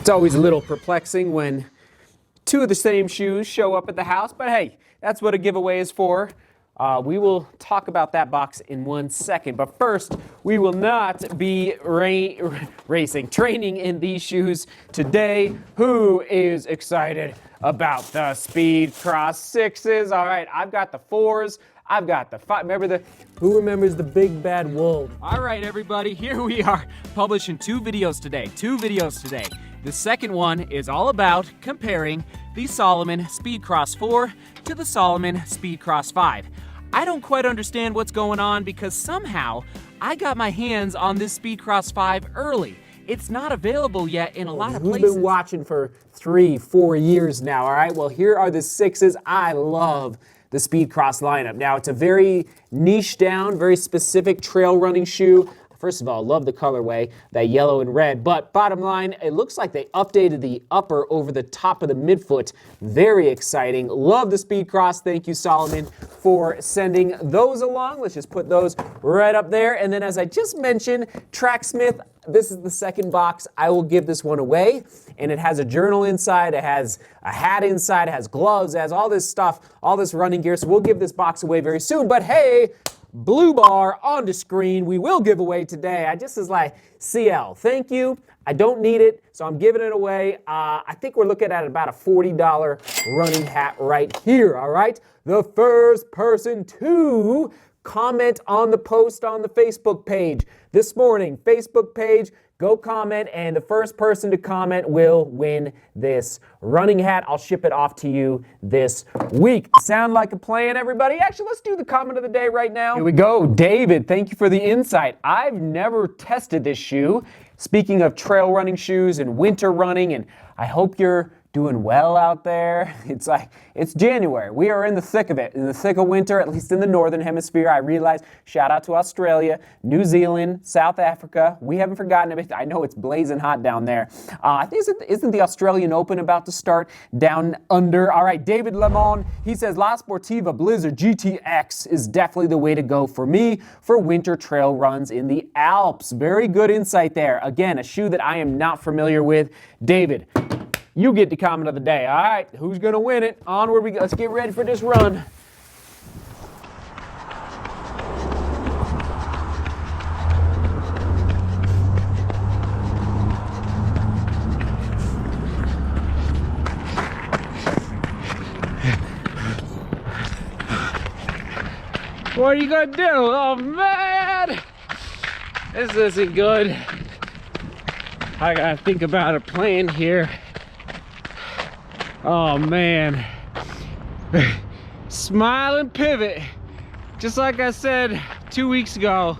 It's always a little perplexing when two of the same shoes show up at the house, but hey, that's what a giveaway is for. We will talk about that box in 1 second, but first, we will not be training in these shoes today. Who is excited about the Speed Cross 6s? All right, I've got the 4s. I've got the 5. Who remembers the big bad wolf? All right, everybody, here we are publishing two videos today. The second one is all about comparing the Salomon Speedcross 4 to the Salomon Speedcross 5. I don't quite understand what's going on because somehow I got my hands on this Speedcross 5 early. It's not available yet in a lot of places. We've been watching for 3-4 years now, all right? Well, here are the 6s. I love the Speedcross lineup. Now, it's a very niche down, very specific trail running shoe. First of all, love the colorway, that yellow and red, but bottom line, it looks like they updated the upper over the top of the midfoot. Very exciting. Love the Speedcross. Thank you, Salomon, for sending those along. Let's just put those right up there. And then as I just mentioned, Tracksmith, this is the second box. I will give this one away, and it has a journal inside, it has a hat inside, it has gloves, it has all this stuff, all this running gear, so we'll give this box away very soon. But hey, blue bar on the screen, we will give away today. I just was like, CL, thank you. I don't need it, so I'm giving it away. I think we're looking at about a $40 running hat right here, all right? The first person to comment on the post on the Facebook page this morning, Facebook page, go comment, and the first person to comment will win this running hat. I'll ship it off to you this week. Sound like a plan, everybody? Actually, let's do the comment of the day right now. Here we go. David, thank you for the insight. I've never tested this shoe. Speaking of trail running shoes and winter running, and I hope you're doing well out there. It's January. We are in the thick of it, in the thick of winter, at least in the northern hemisphere. I realize, shout out to Australia, New Zealand, South Africa. We haven't forgotten everything. I know it's blazing hot down there. I think, isn't the Australian Open about to start down under? All right, David Lemon, he says, La Sportiva Blizzard GTX is definitely the way to go for me for winter trail runs in the Alps. Very good insight there. Again, a shoe that I am not familiar with. David, you get the comment of the day. All right, who's going to win it? Onward we go. Let's get ready for this run. What are you going to do? Oh, man! This isn't good. I got to think about a plan here. Oh man, smile and pivot, just like I said 2 weeks ago.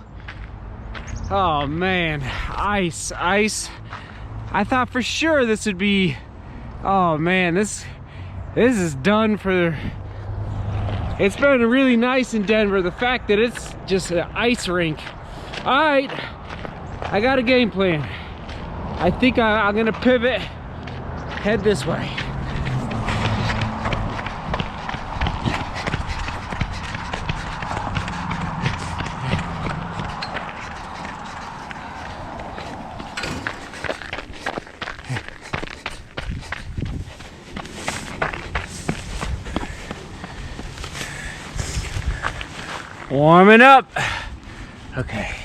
Oh man, ice. I thought for sure this would be, oh man, this is done for. It's been really nice in Denver, the fact that it's just an ice rink. All right, I got a game plan. I think I'm gonna pivot, head this way. Warming up. Okay.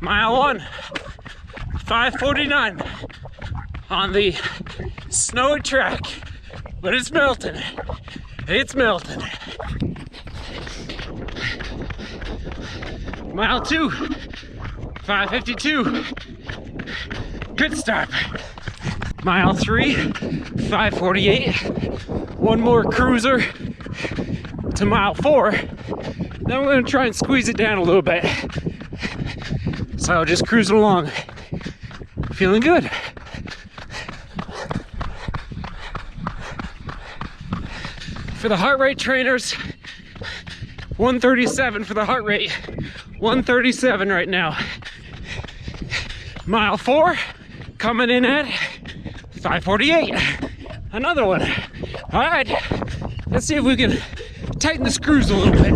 Mile 1, 5:49 on the snowy track, but it's melting. It's melting. Mile 2, 5:52. Pit stop. Mile 3, 5:48. One more cruiser to mile 4. Then we're gonna try and squeeze it down a little bit. So just cruising along. Feeling good. For the heart rate trainers, 137 for the heart rate. 137 right now. Mile 4, coming in at 5:48. Another one. All right, let's see if we can tighten the screws a little bit.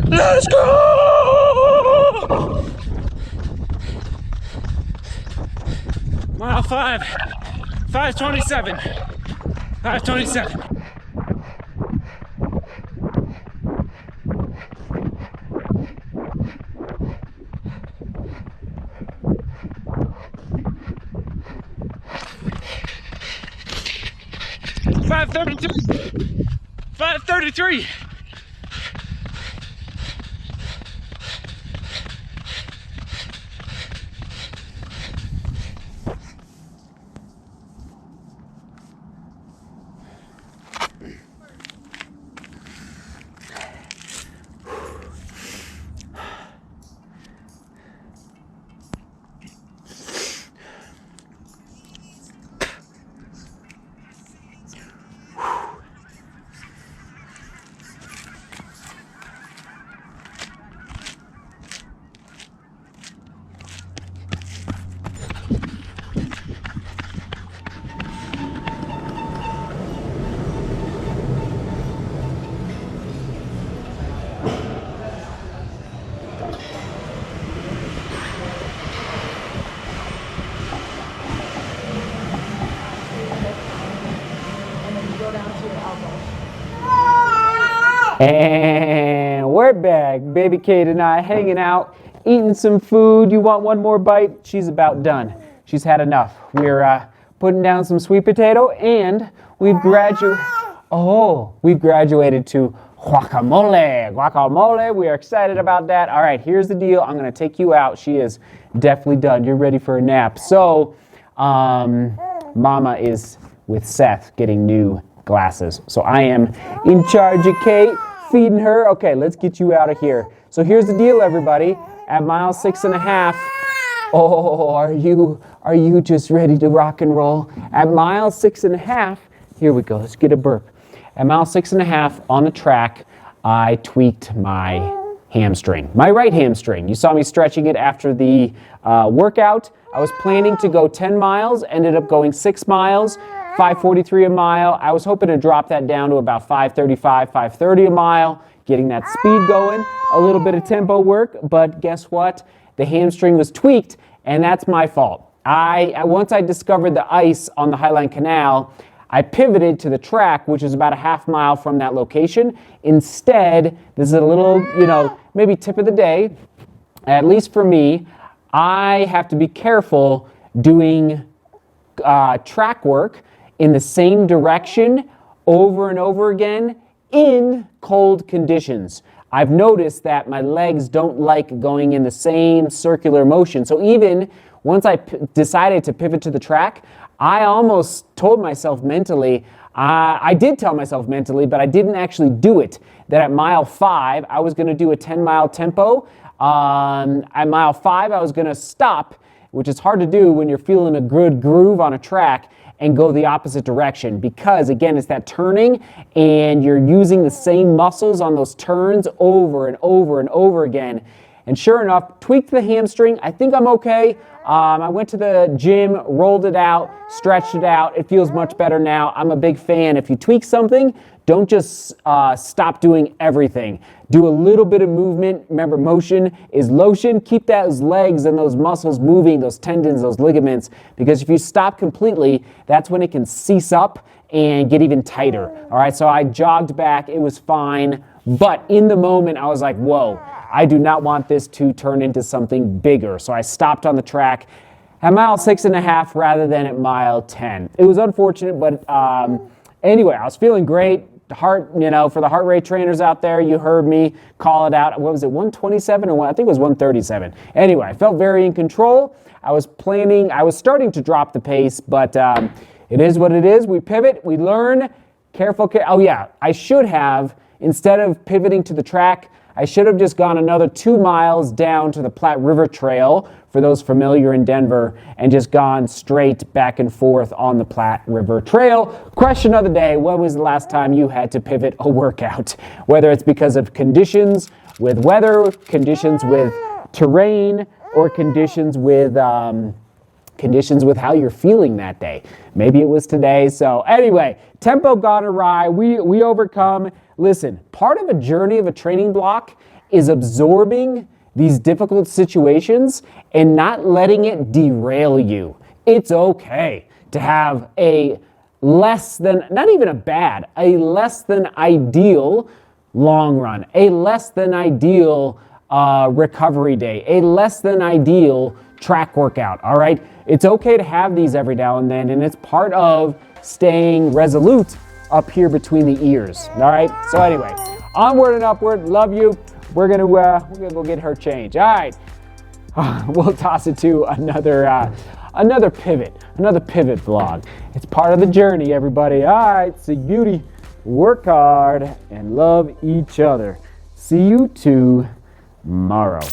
Let's go! Mile 5, 5:27. 5:27. $5.33. 5:33. And we're back. Baby Kate and I hanging out, eating some food. You want one more bite? She's about done. She's had enough. We're putting down some sweet potato, and we've graduated to guacamole. We are excited about that. All right, here's the deal. I'm going to take you out. She is definitely done. You're ready for a nap. So, Mama is with Seth getting new glasses. So I am in charge of Kate, feeding her. Okay, let's get you out of here. So here's the deal, everybody. At mile 6.5, are you just ready to rock and roll? At mile 6.5, here we go. Let's get a burp. At mile 6.5 on the track, I tweaked my hamstring, my right hamstring. You saw me stretching it after the workout. I was planning to go 10 miles, ended up going 6 miles. 5:43 a mile. I was hoping to drop that down to about 5:35, 5:30 a mile, getting that speed going, a little bit of tempo work, but guess what? The hamstring was tweaked, and that's my fault. Once I discovered the ice on the Highline Canal, I pivoted to the track, which is about a half mile from that location. Instead, this is a little, maybe tip of the day, at least for me, I have to be careful doing track work in the same direction over and over again in cold conditions. I've noticed that my legs don't like going in the same circular motion. So even once I decided to pivot to the track, I almost told myself mentally, I did tell myself mentally, but I didn't actually do it, that at mile 5, I was going to do a 10-mile tempo. At mile 5, I was going to stop, which is hard to do when you're feeling a good groove on a track, and go the opposite direction, because again, it's that turning and you're using the same muscles on those turns over and over and over again. And sure enough, tweaked the hamstring. I think I'm okay. I went to the gym, rolled it out, stretched it out. It feels much better now. I'm a big fan. If you tweak something, don't just stop doing everything. Do a little bit of movement. Remember, motion is lotion. Keep those legs and those muscles moving, those tendons, those ligaments, because if you stop completely, that's when it can cease up and get even tighter. All right, so I jogged back. It was fine. But in the moment, I was like, whoa, I do not want this to turn into something bigger. So I stopped on the track at mile 6.5 rather than at mile 10. It was unfortunate, but anyway, I was feeling great. for the heart rate trainers out there, you heard me call it out. What was it, 127 or what? I think it was 137. Anyway, I felt very in control. I was starting to drop the pace, but it is what it is. We pivot, we learn. Careful. Oh yeah, I should have, instead of pivoting to the track, I should have just gone another 2 miles down to the Platte River Trail, for those familiar in Denver, and just gone straight back and forth on the Platte River Trail. Question of the day, when was the last time you had to pivot a workout? Whether it's because of conditions with weather, conditions with terrain, or conditions with how you're feeling that day. Maybe it was today. So anyway, tempo gone awry. We overcome. Listen, part of a journey of a training block is absorbing these difficult situations and not letting it derail you. It's okay to have a less than, not even a bad, a less than ideal long run, a less than ideal recovery day, a less than ideal track workout, all right? It's okay to have these every now and then, and it's part of staying resolute up here between the ears, all right? So anyway, onward and upward, love you. We're gonna go get her changed. All right, we'll toss it to another pivot vlog. It's part of the journey, everybody. All right, see beauty, work hard, and love each other. See you tomorrow.